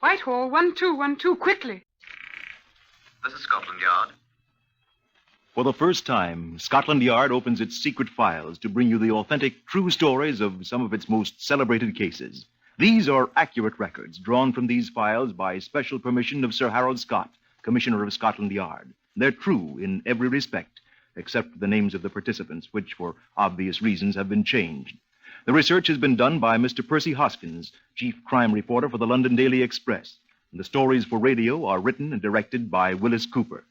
Whitehall, 1212, quickly. This is Scotland Yard. For the first time, Scotland Yard opens its secret files to bring you the authentic, true stories of some of its most celebrated cases. These are accurate records drawn from these files by special permission of Sir Harold Scott, Commissioner of Scotland Yard. They're true in every respect, except for the names of the participants, which, for obvious reasons, have been changed. The research has been done by Mr. Percy Hoskins, chief crime reporter for the London Daily Express. And the stories for radio are written and directed by Willis Cooper.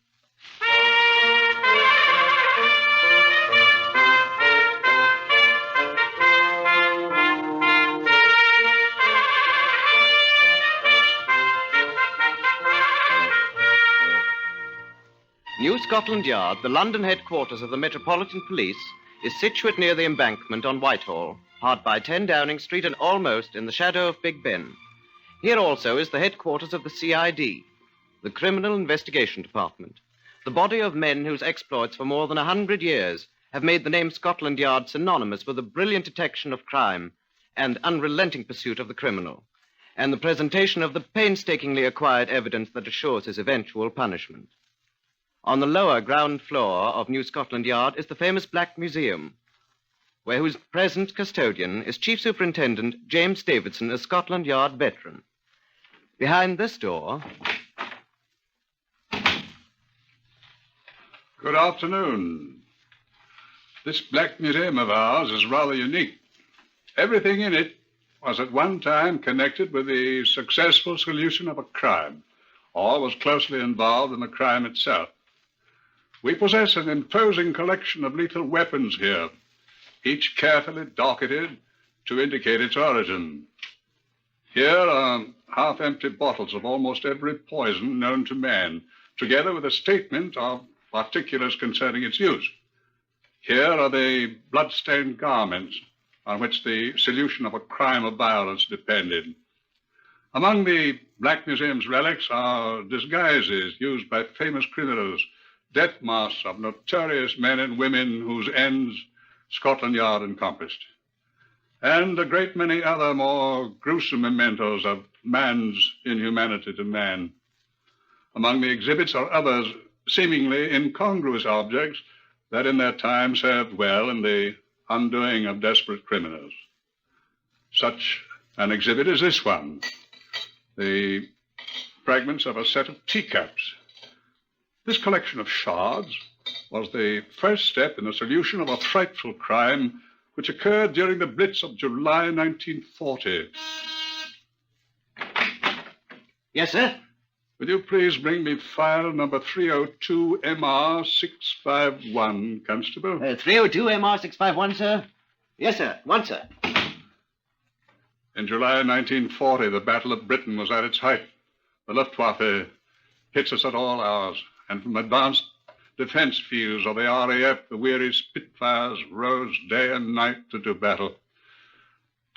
New Scotland Yard, the London headquarters of the Metropolitan Police, is situate near the embankment on Whitehall, hard by 10 Downing Street and almost in the shadow of Big Ben. Here also is the headquarters of the CID, the Criminal Investigation Department, the body of men whose exploits for more than 100 years have made the name Scotland Yard synonymous with the brilliant detection of crime and unrelenting pursuit of the criminal, and the presentation of the painstakingly acquired evidence that assures his eventual punishment. On the lower ground floor of New Scotland Yard is the famous Black Museum, whose present custodian is Chief Superintendent James Davidson, a Scotland Yard veteran. Behind this door... Good afternoon. This Black Museum of ours is rather unique. Everything in it was at one time connected with the successful solution of a crime, or was closely involved in the crime itself. We possess an imposing collection of lethal weapons here, each carefully docketed to indicate its origin. Here are half-empty bottles of almost every poison known to man, together with a statement of particulars concerning its use. Here are the blood-stained garments on which the solution of a crime of violence depended. Among the Black Museum's relics are disguises used by famous criminals, death masks of notorious men and women whose ends Scotland Yard encompassed, and a great many other more gruesome mementos of man's inhumanity to man. Among the exhibits are others seemingly incongruous objects that in their time served well in the undoing of desperate criminals. Such an exhibit is this one, the fragments of a set of teacups. This collection of shards was the first step in the solution of a frightful crime which occurred during the Blitz of July 1940. Yes, sir? Will you please bring me file number 302 MR651, Constable? 302 MR651, sir? Yes, sir. One, sir. In July 1940, the Battle of Britain was at its height. The Luftwaffe hits us at all hours, and from advanced defense fields of the RAF, the weary Spitfires rose day and night to do battle.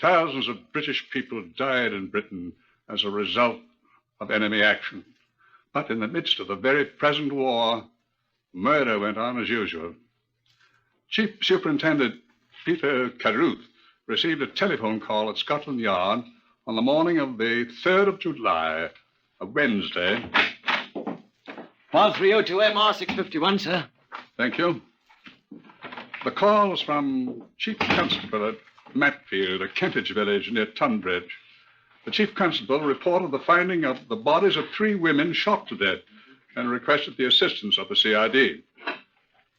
Thousands of British people died in Britain as a result of enemy action. But in the midst of the very present war, murder went on as usual. Chief Superintendent Peter Carruth received a telephone call at Scotland Yard on the morning of the 3rd of July, a Wednesday. File 302 MR651, sir. Thank you. The call was from Chief Constable at Matfield, a Kentish village near Tunbridge. The Chief Constable reported the finding of the bodies of 3 women shot to death and requested the assistance of the CID.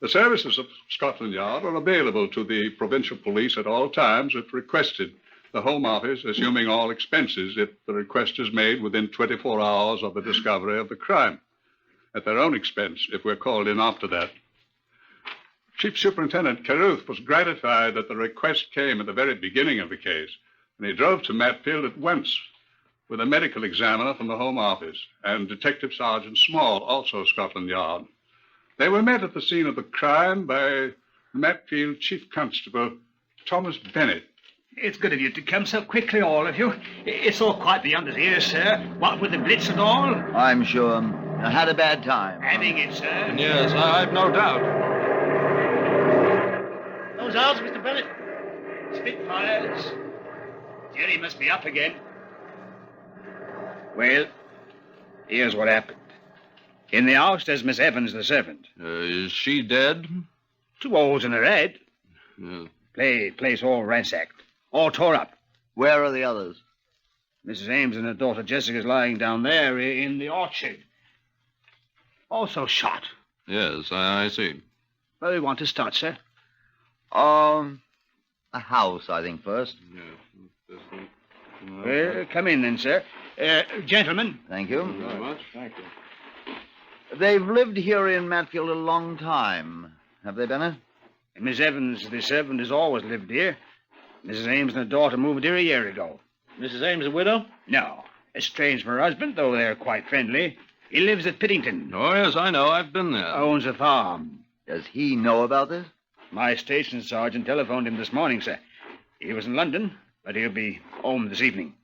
The services of Scotland Yard are available to the provincial police at all times if requested. The Home Office assuming all expenses if the request is made within 24 hours of the discovery of the crime, at their own expense if we're called in after that. Chief Superintendent Carruth was gratified that the request came at the very beginning of the case, and he drove to Matfield at once with a medical examiner from the Home Office and Detective Sergeant Small, also Scotland Yard. They were met at the scene of the crime by Matfield Chief Constable Thomas Bennett. It's good of you to come so quickly, all of you. It's all quite beyond us here, sir. What with the Blitz and all? I'm sure. I had a bad time. Having it, sir. Yes, I've no doubt. Those ours, Mr. Bennett. Spitfires. Jerry must be up again. Well, here's what happened. In the house, there's Miss Evans, the servant. Is she dead? 2 holes in her head. Place all ransacked. All tore up. Where are the others? Mrs. Ames and her daughter Jessica's lying down there in the orchard. Also shot. Yes, I see. Where do you want to start, sir? A house, I think, first. Well, come in then, sir. Gentlemen. Thank you. Very much. Thank you. They've lived here in Matfield a long time. Have they, Bennett? Miss Evans, the servant, has always lived here. Mrs. Ames and her daughter moved here a year ago. Mrs. Ames a widow? No. Estranged from her husband, though they're quite friendly. He lives at Piddington. Oh, yes, I know. I've been there. Owns a farm. Does he know about this? My station sergeant telephoned him this morning, sir. He was in London, but he'll be home this evening.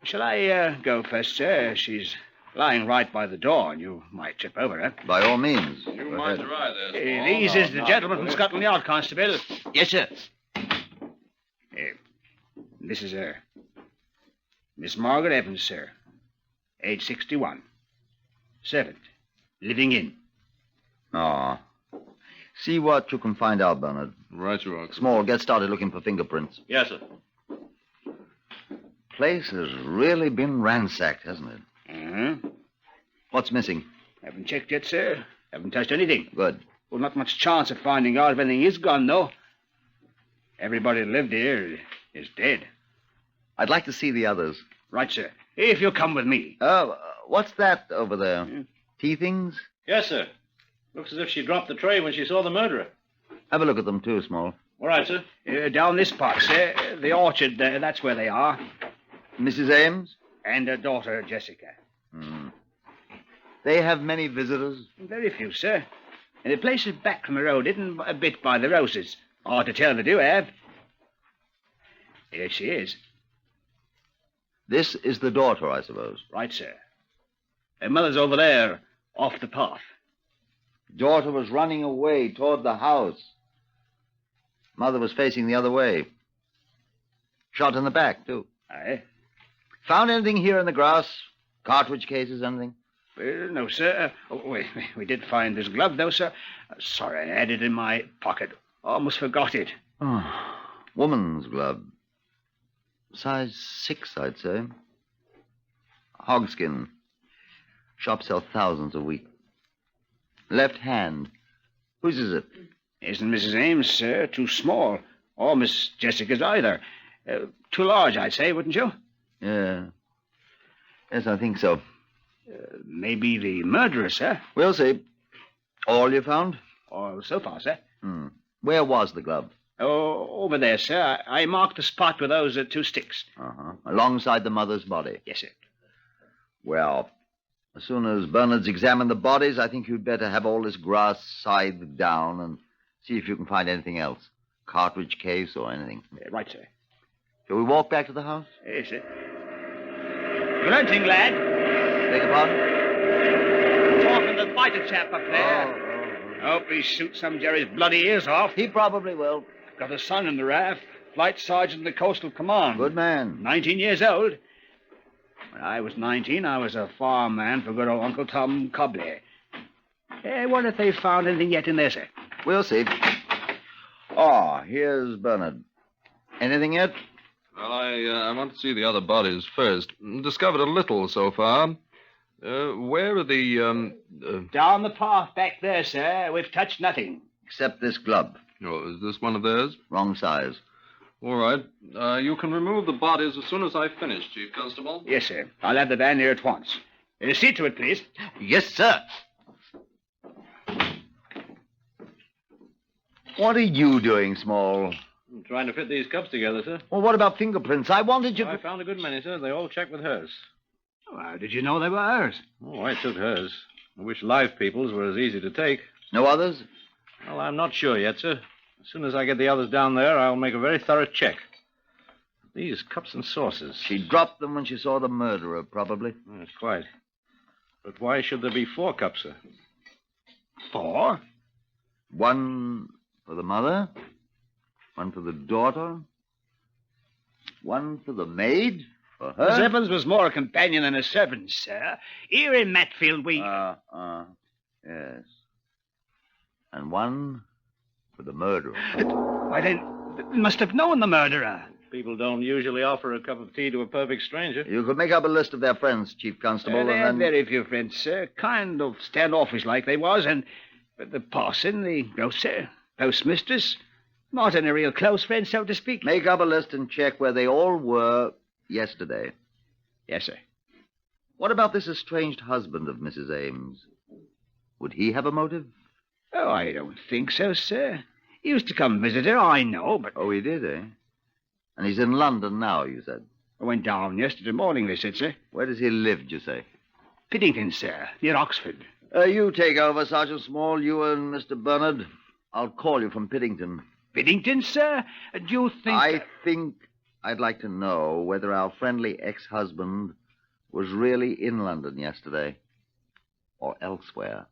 Shall I go first, sir? She's lying right by the door, and you might trip over her. By all means. You Go mind ahead. your eye there, Small? These is the gentleman from Scotland Yard, Constable. Yes, sir. This is her. Miss Margaret Evans, sir. Age 61. Servant. Living in. Oh. See what you can find out, Bernard. Right you are. Small, get started looking for fingerprints. Yes, sir. Place has really been ransacked, hasn't it? Uh-huh. What's missing? Haven't checked yet, sir. Haven't touched anything. Good. Well, not much chance of finding out if anything is gone, though. Everybody that lived here is dead. I'd like to see the others. Right, sir. If you'll come with me. What's that over there? Tea things? Yes, sir. Looks as if she dropped the tray when she saw the murderer. Have a look at them, too, Small. All right, sir. Down this part, sir. The orchard, that's where they are. Mrs. Ames? And her daughter, Jessica. They have many visitors? Very few, sir. And the place is back from the road, isn't a bit by the roses. Or to tell they do have. Here she is. This is the daughter, I suppose. Right, sir. Her mother's over there, off the path. Daughter was running away toward the house. Mother was facing the other way. Shot in the back, too. Aye. Found anything here in the grass? Cartridge cases, anything? Well, no, sir. We did find this glove, though, sir. Sorry, I had it in my pocket. Almost forgot it. Oh, woman's glove. Size 6, I'd say. Hogskin. Shops sell thousands a week. Left hand. Whose is it? Isn't Mrs. Ames, sir. Too small. Or Miss Jessica's either. Too large, I'd say, wouldn't you? Yeah. Yes, I think so. Maybe the murderer, sir. We'll see. All you found? Or so far, sir. Where was the glove? Oh, over there, sir. I marked the spot with those 2 sticks. Alongside the mother's body? Yes, sir. Well, as soon as Bernard's examined the bodies, I think you'd better have all this grass scythed down and see if you can find anything else. Cartridge case or anything. Right, sir. Shall we walk back to the house? Yes, sir. Good hunting, lad. Beg your pardon? Talking to the fighter chap up there. Hope he shoots some Jerry's bloody ears off. He probably will. Got a son in the RAF, flight sergeant in the Coastal Command. Good man. 19 years old. When I was 19, I was a farm man for good old Uncle Tom Cobley. I wonder if they've found anything yet in there, sir. We'll see. Here's Bernard. Anything yet? Well, I want to see the other bodies first. Discovered a little so far. Where are the, Down the path back there, sir. We've touched nothing. Except this glove. Oh, is this one of theirs? Wrong size. All right. You can remove the bodies as soon as I finish, Chief Constable. Yes, sir. I'll have the van here at once. See to it, please. Yes, sir. What are you doing, Small? I'm trying to fit these cups together, sir. Well, what about fingerprints? I wanted you I to... found a good many, sir. They all check with hers. Oh, how did you know they were hers? Oh, I took hers. I wish live people's were as easy to take. No others? Well, I'm not sure yet, sir. As soon as I get the others down there, I'll make a very thorough check. These cups and saucers. She dropped them when she saw the murderer, probably. That's quite. But why should there be 4 cups, sir? 4? One for the mother, one for the daughter, one for the maid. For Miss her? Evans was more a companion than a servant, sir. Here in Matfield, we... Yes. And one for the murderer. Why, then, they must have known the murderer. People don't usually offer a cup of tea to a perfect stranger. You could make up a list of their friends, Chief Constable, They and had then... very few friends, sir. Kind of standoffish like they was, and but the parson, the grocer, postmistress, not any real close friend, so to speak. Make up a list and check where they all were yesterday. Yes, sir. What about this estranged husband of Mrs. Ames? Would he have a motive? Oh, I don't think so, sir. He used to come visit her, I know, but... Oh, he did, eh? And he's in London now, you said. I went down yesterday morning, they said, sir. Where does he live, did you say? Piddington, sir, near Oxford. You take over, Sergeant Small, you and Mr. Bernard. I'll call you from Piddington. Piddington, sir? Do you think... I think I'd like to know whether our friendly ex-husband was really in London yesterday or elsewhere.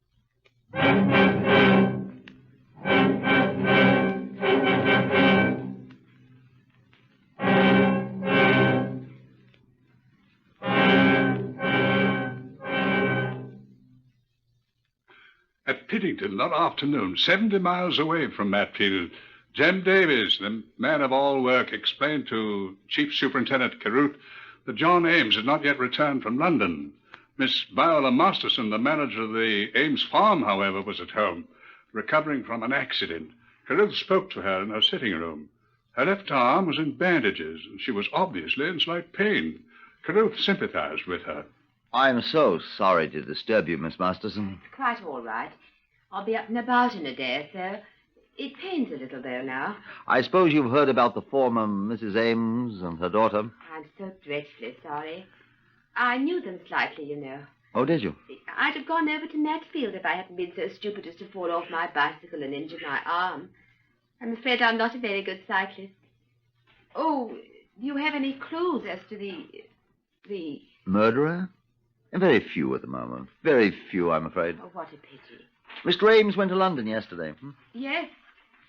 At Piddington that afternoon, 70 miles away from Matfield, Jem Davies, the man of all work, explained to Chief Superintendent Carruth that John Ames had not yet returned from London. Miss Viola Masterson, the manager of the Ames farm, however, was at home, recovering from an accident. Carruth spoke to her in her sitting room. Her left arm was in bandages, and she was obviously in slight pain. Carruth sympathized with her. I'm so sorry to disturb you, Miss Masterson. It's quite all right. I'll be up and about in a day or so. It pains a little, though, now. I suppose you've heard about the former Mrs. Ames and her daughter. I'm so dreadfully sorry. I knew them slightly, you know. Oh, did you? I'd have gone over to Matfield if I hadn't been so stupid as to fall off my bicycle and injure my arm. I'm afraid I'm not a very good cyclist. Oh, do you have any clues as to the... Murderer? Very few at the moment. Very few, I'm afraid. Oh, what a pity. Mr. Ames went to London yesterday. Yes,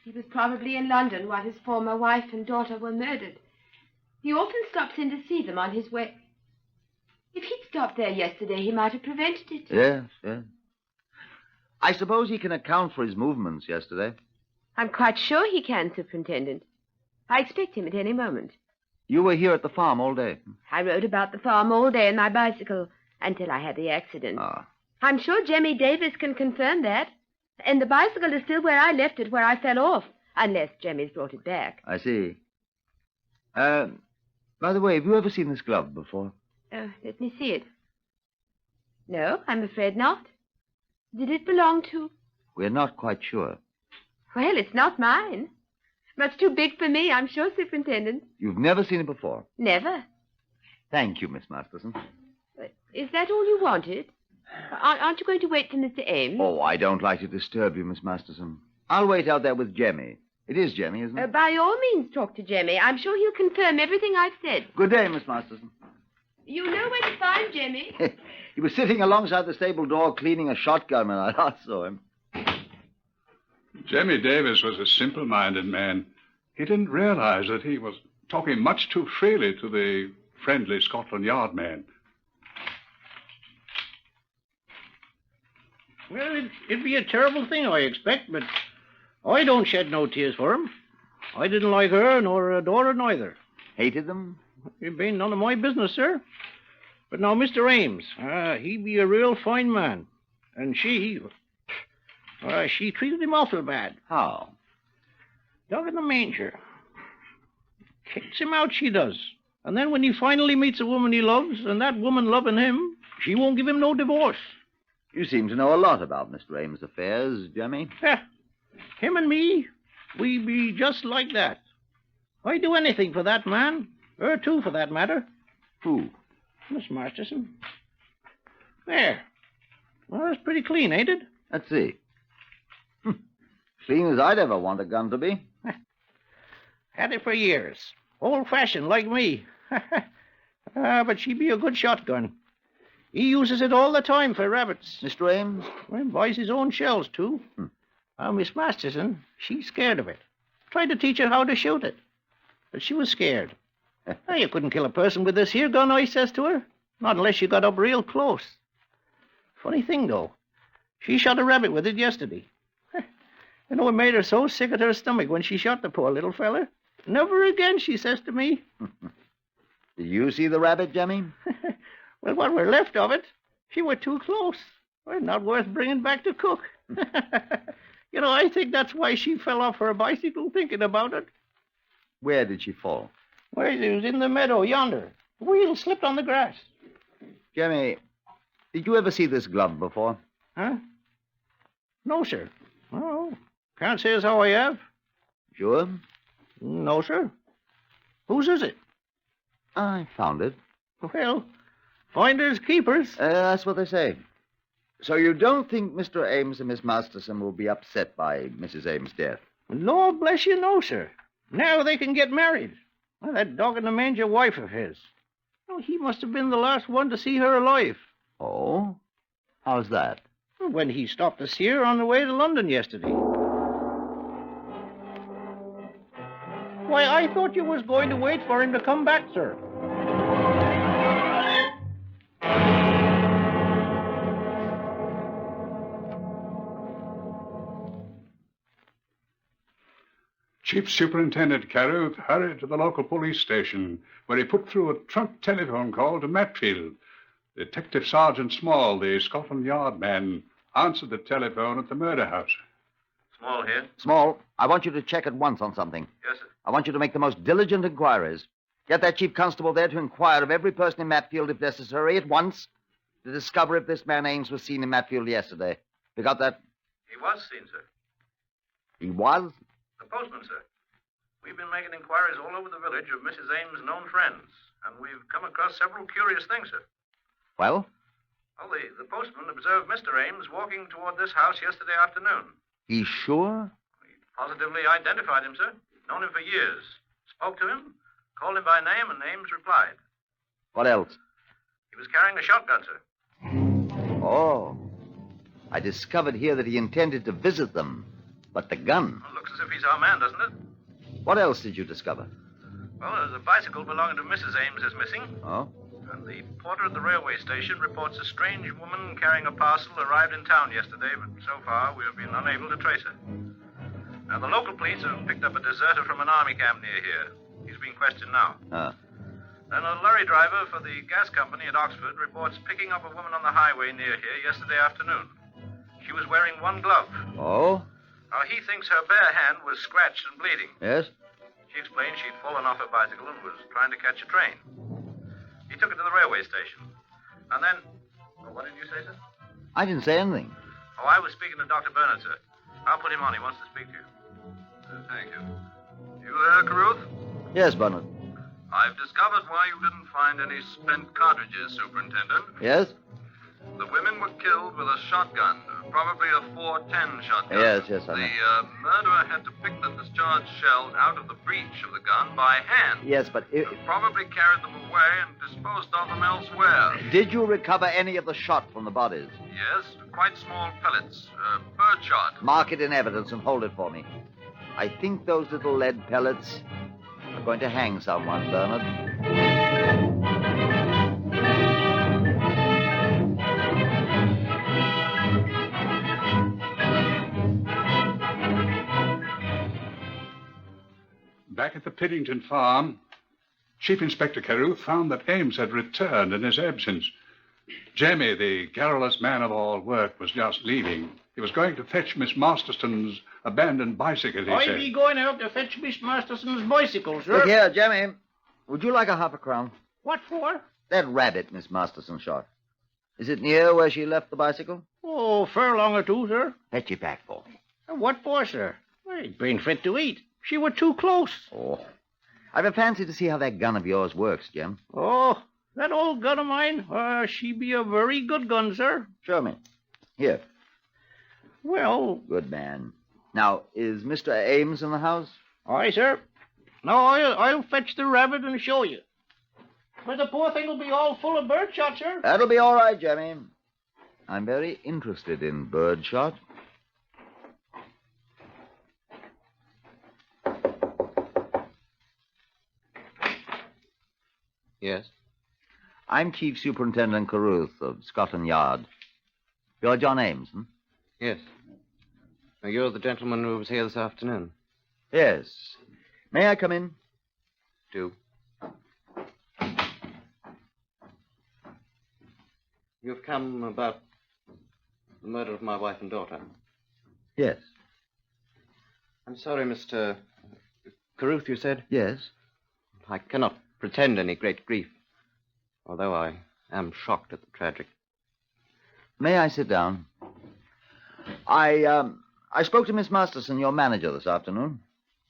he was probably in London while his former wife and daughter were murdered. He often stops in to see them on his way. If he'd stopped there yesterday, he might have prevented it. Yes, yes. I suppose he can account for his movements yesterday. I'm quite sure he can, Superintendent. I expect him at any moment. You were here at the farm all day. I rode about the farm all day on my bicycle until I had the accident. Ah. I'm sure Jemmy Davis can confirm that. And the bicycle is still where I left it, where I fell off, unless Jemmy's brought it back. I see. By the way, have you ever seen this glove before? Let me see it. No, I'm afraid not. Did it belong to... We're not quite sure. Well, it's not mine. Much too big for me, I'm sure, Superintendent. You've never seen it before? Never. Thank you, Miss Masterson. Is that all you wanted? Aren't you going to wait for Mr. Ames? Oh, I don't like to disturb you, Miss Masterson. I'll wait out there with Jemmy. It is Jemmy, isn't it? By all means, talk to Jemmy. I'm sure he'll confirm everything I've said. Good day, Miss Masterson. You know where to find Jemmy. He was sitting alongside the stable door cleaning a shotgun when I last saw him. Jemmy Davis was a simple-minded man. He didn't realize that he was talking much too freely to the friendly Scotland Yard man. Well, it'd be a terrible thing, I expect, but I don't shed no tears for him. I didn't like her nor her daughter neither. Hated them? It been none of my business, sir. But now, Mr. Ames, he be a real fine man. And she treated him awful bad. How? Dog in the manger. Kicks him out, she does. And then when he finally meets a woman he loves, and that woman loving him, she won't give him no divorce. You seem to know a lot about Mr. Ames' affairs, Jemmy. Him and me, we be just like that. I'd do anything for that man. Her, too, for that matter. Who? Miss Masterson. There. Well, that's pretty clean, ain't it? Let's see. Clean as I'd ever want a gun to be. Had it for years. Old-fashioned, like me. But she be a good shotgun. He uses it all the time for rabbits. Mr. Ames? Well, buys his own shells, too. Miss Masterson, she's scared of it. Tried to teach her how to shoot it. But she was scared. Hey, you couldn't kill a person with this here gun, I says to her. Not unless you got up real close. Funny thing, though. She shot a rabbit with it yesterday. You know, it made her so sick at her stomach when she shot the poor little feller. Never again, she says to me. Did you see the rabbit, Jemmy? Well, what were left of it, she were too close. Well, not worth bringing back to cook. You know, I think that's why she fell off her bicycle thinking about it. Where did she fall? Well, it was in the meadow yonder. The wheel slipped on the grass. Jemmy, did you ever see this glove before? Huh? No, sir. Oh, can't say as how I have. Sure? No, sir. Whose is it? I found it. Well, finders keepers. That's what they say. So you don't think Mr. Ames and Miss Masterson will be upset by Mrs. Ames' death? Lord bless you, no, sir. Now they can get married. Well, that dog-in-the-manger wife of his. Oh, he must have been the last one to see her alive. Oh? How's that? When he stopped to see her on the way to London yesterday. Why, I thought you was going to wait for him to come back, sir. Chief Superintendent Caruth hurried to the local police station, where he put through a trunk telephone call to Matfield. Detective Sergeant Small, the Scotland Yard man, answered the telephone at the murder house. Small here. Small, I want you to check at once on something. Yes, sir. I want you to make the most diligent inquiries. Get that chief constable there to inquire of every person in Matfield, if necessary, at once, to discover if this man Ames was seen in Matfield yesterday. You got that? He was seen, sir. He was? The postman, sir. We've been making inquiries all over the village of Mrs. Ames' known friends, and we've come across several curious things, sir. Well? Well, the postman observed Mr. Ames walking toward this house yesterday afternoon. He's sure? He positively identified him, sir. Known him for years. Spoke to him, called him by name, and Ames replied. What else? He was carrying a shotgun, sir. Oh. I discovered here that he intended to visit them. But the gun... Well, looks as if he's our man, doesn't it? What else did you discover? Well, there's a bicycle belonging to Mrs. Ames is missing. Oh? And the porter at the railway station reports a strange woman carrying a parcel arrived in town yesterday, but so far we have been unable to trace her. Now, the local police have picked up a deserter from an army camp near here. He's being questioned now. Then a lorry driver for the gas company at Oxford reports picking up a woman on the highway near here yesterday afternoon. She was wearing one glove. Oh? Now, he thinks her bare hand was scratched and bleeding. Yes? She explained she'd fallen off her bicycle and was trying to catch a train. He took her to the railway station. And then... Oh, what did you say, sir? I didn't say anything. Oh, I was speaking to Dr. Bernard, sir. I'll put him on. He wants to speak to you. Thank you. You there, Caruth? Yes, Bernard. I've discovered why you didn't find any spent cartridges, Superintendent. Yes? The women were killed with a shotgun, probably a .410 shotgun. Yes, I know. The murderer had to pick the discharged shells out of the breech of the gun by hand. Yes, but... Probably carried them away and disposed of them elsewhere. Did you recover any of the shot from the bodies? Yes, quite small pellets. Bird shot. Mark it in evidence and hold it for me. I think those little lead pellets are going to hang someone, Bernard. Back at the Piddington farm, Chief Inspector Caruth found that Ames had returned in his absence. Jemmy, the garrulous man of all work, was just leaving. He was going to fetch Miss Masterson's abandoned bicycle, he I said. be going out to fetch Miss Masterson's bicycle, sir. Look here, Jemmy. Would you like a half-a-crown? What for? That rabbit Miss Masterson shot. Is it near where she left the bicycle? Oh, furlong or two, sir. Fetch it back for me. What for, sir? It been fit to eat. She were too close. Oh. I've a fancy to see how that gun of yours works, Jim. Oh, that old gun of mine? She be a very good gun, sir. Show me. Here. Well... Good man. Now, is Mr. Ames in the house? Aye, sir. Now, I'll fetch the rabbit and show you. But the poor thing will be all full of birdshot, sir. That'll be all right, Jemmy. I'm very interested in birdshot. Yes? I'm Chief Superintendent Carruth of Scotland Yard. You're John Ames, hmm? Yes. Now, you're the gentleman who was here this afternoon. Yes. May I come in? Do. You've come about the murder of my wife and daughter. Yes. I'm sorry, Mr. Carruth, you said? Yes. I cannot pretend any great grief, although I am shocked at the tragic. May I sit down? I spoke to Miss Masterson, your manager, this afternoon.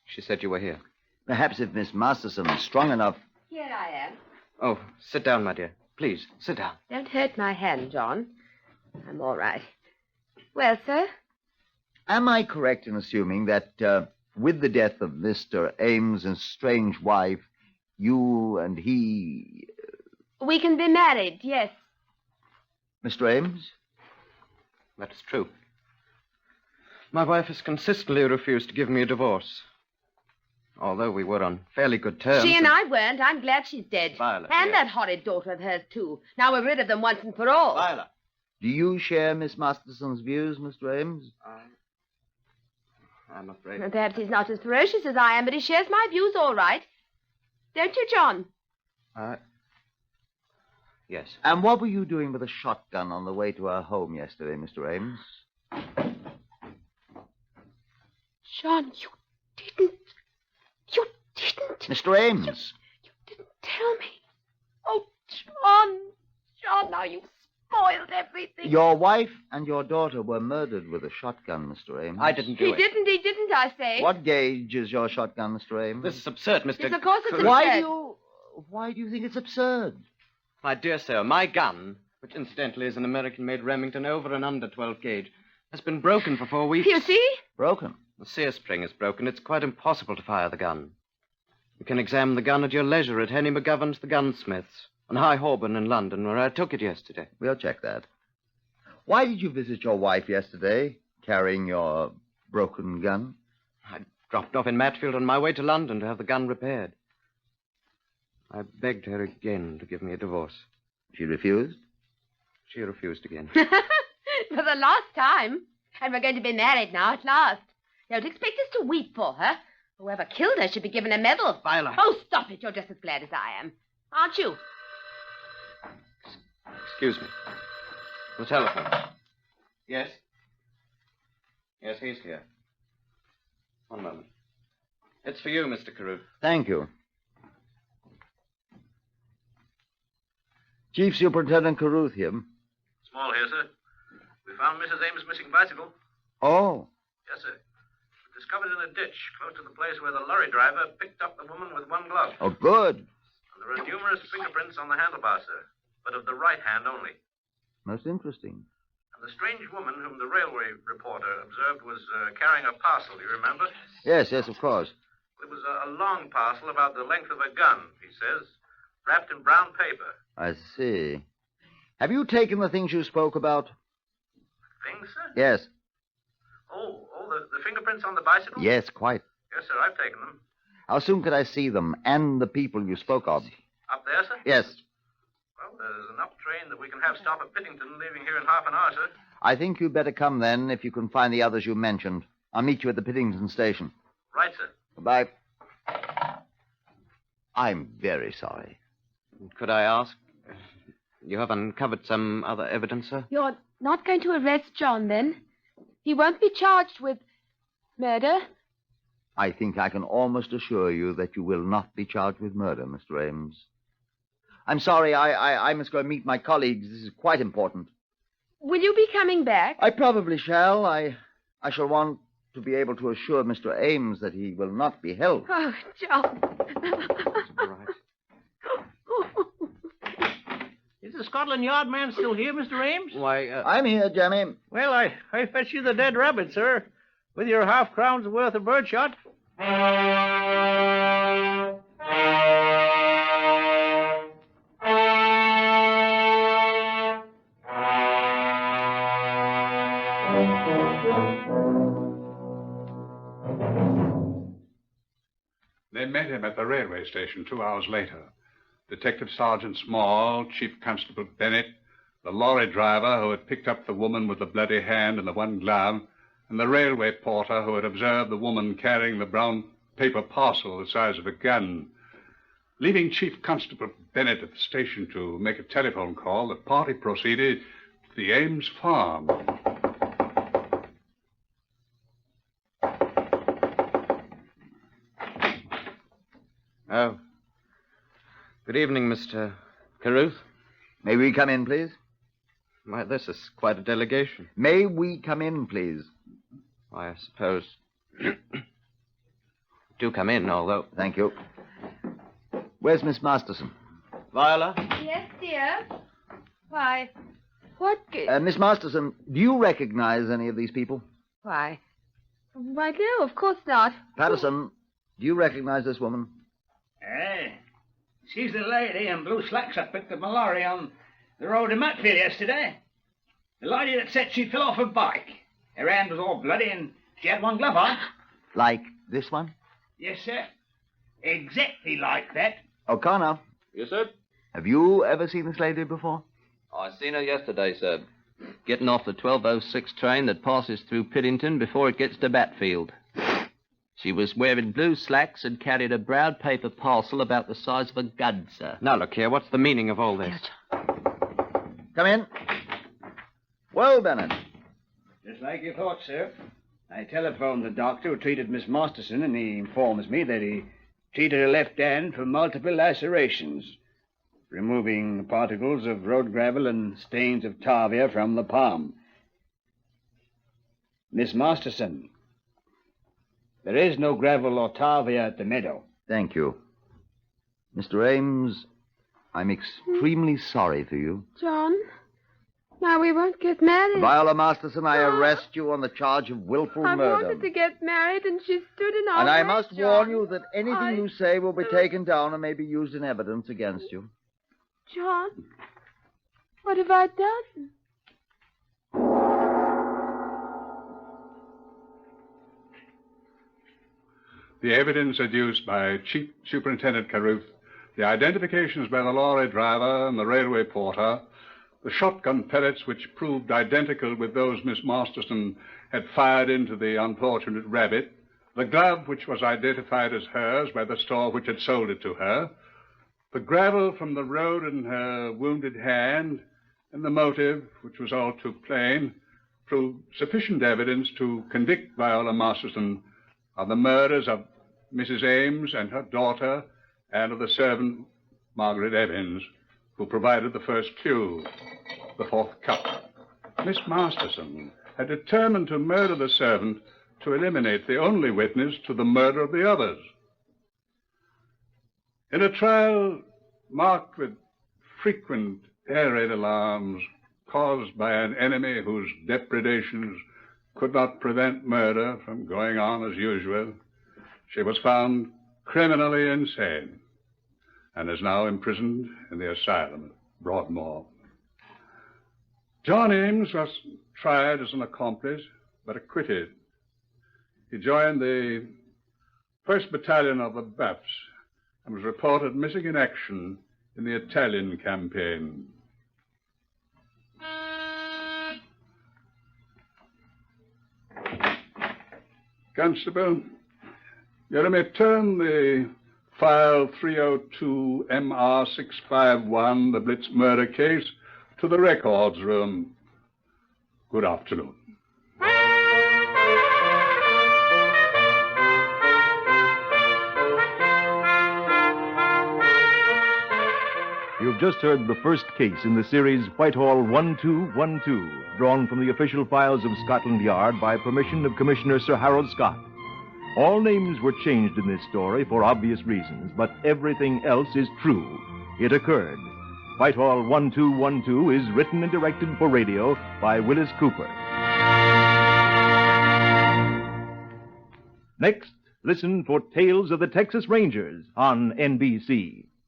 She said you were here. Perhaps if Miss Masterson is strong enough... Here I am. Oh, sit down, my dear. Please, sit down. Don't hurt my hand, John. I'm all right. Well, sir? Am I correct in assuming that with the death of Mr. Ames' strange wife, you and he... We can be married, yes. Mr. Ames? That is true. My wife has consistently refused to give me a divorce. Although we were on fairly good terms. She and I weren't. I'm glad she's dead. Violet, And yes. that horrid daughter of hers, too. Now we're rid of them once and for all. Violet. Do you share Miss Masterson's views, Mr. Ames? I'm afraid. Perhaps he's not as ferocious as I am, but he shares my views all right. Don't you, John? Yes. And what were you doing with a shotgun on the way to her home yesterday, Mr. Ames? John, you didn't. You didn't. Mr. Ames! You didn't tell me. Oh, John. John, now you've spoiled everything. Your wife and your daughter were murdered with a shotgun, Mr. Ames. I didn't do He it. didn't, I say. What gauge is your shotgun, Mr. Ames? This is absurd, Mr. Yes, of course it's Why do you think it's absurd? My dear sir, my gun, which incidentally is an American-made Remington over and under 12 gauge, has been broken for 4 weeks. You see? Broken? The sear spring is broken. It's quite impossible to fire the gun. You can examine the gun at your leisure at Henry McGovern's The Gunsmiths on High Holborn in London, where I took it yesterday. We'll check that. Why did you visit your wife yesterday, carrying your broken gun? I dropped off in Matfield on my way to London to have the gun repaired. I begged her again to give me a divorce. She refused? She refused again. For the last time. And we're going to be married now at last. Don't expect us to weep for her. Whoever killed her should be given a medal. Violet. Oh, stop it. You're just as glad as I am. Aren't you? Excuse me. The telephone. Yes? Yes, he's here. One moment. It's for you, Mr. Carruth. Thank you. Chief Superintendent Carruth here. Small here, sir. We found Mrs. Ames' missing bicycle. Oh. Yes, sir. We discovered it in a ditch close to the place where the lorry driver picked up the woman with one glove. Oh, good. And there are numerous fingerprints on the handlebar, sir, but of the right hand only. Most interesting. And the strange woman whom the railway reporter observed was carrying a parcel, you remember? Yes, of course. It was a long parcel about the length of a gun, he says, wrapped in brown paper. I see. Have you taken the things you spoke about? Things, sir? Yes. Oh, the fingerprints on the bicycle? Yes, quite. Yes, sir, I've taken them. How soon could I see them and the people you spoke of? Up there, sir? Yes. Well, there's enough train that we can have stop at Pittington, leaving here in half an hour, sir. I think you'd better come then if you can find the others you mentioned. I'll meet you at the Pittington station. Right, sir. Goodbye. I'm very sorry. Could I ask? You have uncovered some other evidence, sir? You're not going to arrest John, then? He won't be charged with murder? I think I can almost assure you that you will not be charged with murder, Mr. Ames. I'm sorry, I must go and meet my colleagues. This is quite important. Will you be coming back? I probably shall. I shall want to be able to assure Mr. Ames that he will not be held. Oh, John. All right. Is the Scotland Yard man still here, Mr. Ames? Why, I'm here, Jemmy. Well, I fetched you the dead rabbit, sir, with your half-crown's worth of birdshot. They met him at the railway station 2 hours later. Detective Sergeant Small, Chief Constable Bennett, the lorry driver who had picked up the woman with the bloody hand and the one glove, and the railway porter who had observed the woman carrying the brown paper parcel the size of a gun. Leaving Chief Constable Bennett at the station to make a telephone call, the party proceeded to the Ames farm. Oh. Good evening, Mr. Carruth. May we come in, please? Why, this is quite a delegation. May we come in, please? Why, I suppose. Do come in, although. Thank you. Where's Miss Masterson? Viola? Yes, dear. Why, what... Miss Masterson, do you recognize any of these people? Why, no, of course not. Patterson, do you recognize this woman? She's the lady in blue slacks I picked up my lorry on the road to Matfield yesterday. The lady that said she fell off her bike. Her hand was all bloody and she had one glove on. Like this one? Yes, sir. Exactly like that. O'Connor, Yes, sir? have you ever seen this lady before? I seen her yesterday, sir. Getting off the 12:06 train that passes through Piddington before it gets to Batfield. She was wearing blue slacks and carried a brown paper parcel about the size of a gun, sir. Now, look here, what's the meaning of all this? Come in. Well, Bennett. Just like you thought, sir. I telephoned the doctor who treated Miss Masterson, and he informs me that he treated her left hand for multiple lacerations, removing particles of road gravel and stains of tarvia from the palm. Miss Masterson, there is no gravel or tarvia at the meadow. Thank you. Mr. Ames, I'm extremely sorry for you. John, now we won't get married. Viola Masterson, I arrest you on the charge of willful I murder. wanted to get married, and she stood in our And I way, must John. warn you that anything I- you say will be taken down and may be used in evidence against you. John, what have I done? The evidence adduced by Chief Superintendent Carruth, the identifications by the lorry driver and the railway porter, the shotgun pellets which proved identical with those Miss Masterson had fired into the unfortunate rabbit, the glove which was identified as hers by the store which had sold it to her, the gravel from the road in her wounded hand, and the motive, which was all too plain, proved sufficient evidence to convict Viola Masterson of the murders of Mrs. Ames and her daughter, and of the servant, Margaret Evans, who provided the first clue, the fourth cup. Miss Masterson had determined to murder the servant to eliminate the only witness to the murder of the others. In a trial marked with frequent air raid alarms caused by an enemy whose depredations could not prevent murder from going on as usual, she was found criminally insane and is now imprisoned in the asylum at Broadmoor. John Ames was tried as an accomplice, but acquitted. He joined the 1st Battalion of the Buffs and was reported missing in action in the Italian campaign. Constable, you may turn the file 302 MR651, the Blitz murder case, to the records room. Good afternoon. You've just heard the first case in the series Whitehall 1212, drawn from the official files of Scotland Yard by permission of Commissioner Sir Harold Scott. All names were changed in this story for obvious reasons, but everything else is true. It occurred. Whitehall 1212 is written and directed for radio by Willis Cooper. Next, listen for Tales of the Texas Rangers on NBC.